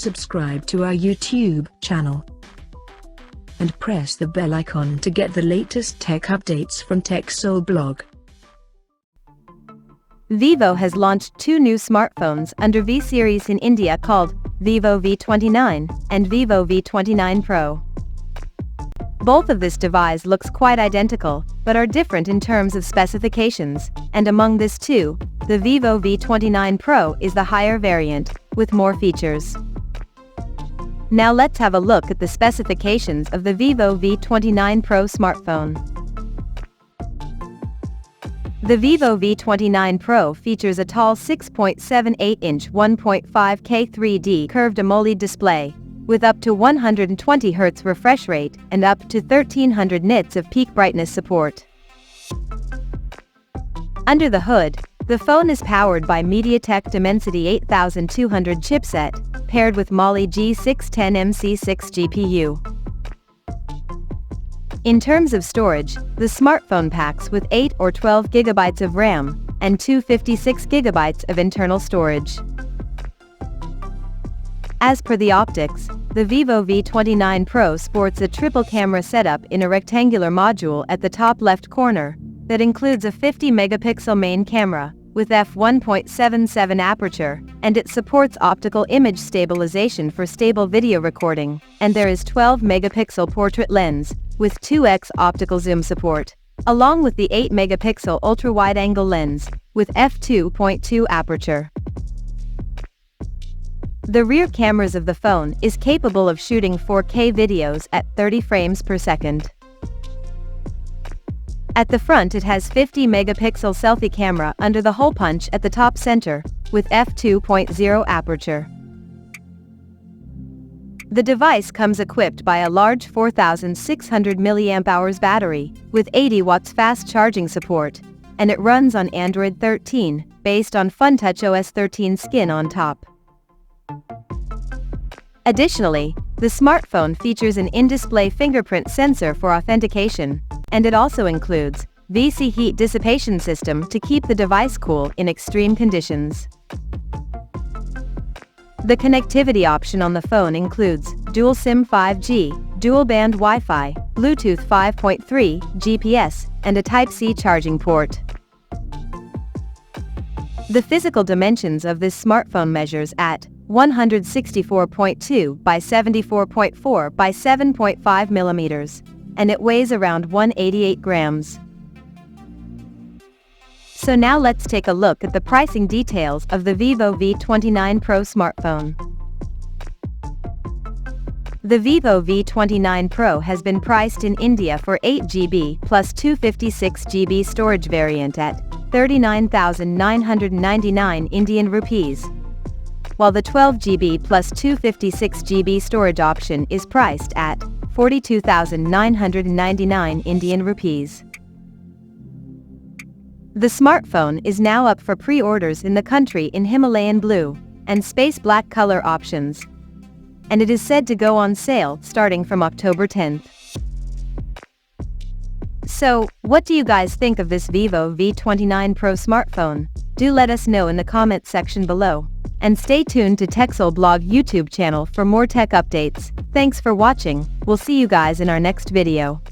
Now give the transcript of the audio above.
subscribe to our YouTube channel and press the bell icon to get the latest tech updates from TechSole Blog. Vivo has launched two new smartphones under V series in India called Vivo V29 and Vivo V29 Pro. Both of this device looks quite identical, but are different in terms of specifications, and among this two, the Vivo V29 Pro is the higher variant, with more features. Now let's have a look at the specifications of the Vivo V29 Pro smartphone. The Vivo V29 Pro features a tall 6.78-inch 1.5K 3D curved AMOLED display, with up to 120 Hz refresh rate and up to 1300 nits of peak brightness support. Under the hood, the phone is powered by MediaTek Dimensity 8200 chipset, paired with Mali G610MC6 GPU. In terms of storage, the smartphone packs with 8 or 12 GB of RAM and 256 GB of internal storage. As per the optics, the Vivo V29 Pro sports a triple camera setup in a rectangular module at the top left corner that includes a 50-megapixel main camera with f1.77 aperture, and it supports optical image stabilization for stable video recording, and there is 12-megapixel portrait lens with 2x optical zoom support, along with the 8-megapixel ultra-wide-angle lens with f2.2 aperture. The rear cameras of the phone is capable of shooting 4K videos at 30 frames per second. At the front it has 50-megapixel selfie camera under the hole punch at the top center, with f2.0 aperture. The device comes equipped by a large 4600 mAh battery, with 80 watts fast charging support, and it runs on Android 13, based on FunTouch OS 13 skin on top. Additionally, the smartphone features an in-display fingerprint sensor for authentication, and it also includes VC heat dissipation system to keep the device cool in extreme conditions. The connectivity option on the phone includes dual SIM 5G, dual-band Wi-Fi, Bluetooth 5.3, GPS, and a Type-C charging port. The physical dimensions of this smartphone measures at 164.2 by 74.4 by 7.5 millimeters, and it weighs around 188 grams. So now let's take a look at the pricing details of the Vivo V29 Pro smartphone. The Vivo V29 Pro has been priced in India for 8GB plus 256GB storage variant at 39,999 Indian rupees, while the 12GB plus 256GB storage option is priced at 42,999 Indian rupees. The smartphone is now up for pre-orders in the country in Himalayan blue and space black color options, and it is said to go on sale starting from October 10th. So, what do you guys think of this Vivo V29 Pro smartphone? Do let us know in the comment section below. And stay tuned to TechSole Blog YouTube channel for more tech updates. Thanks for watching. We'll see you guys in our next video.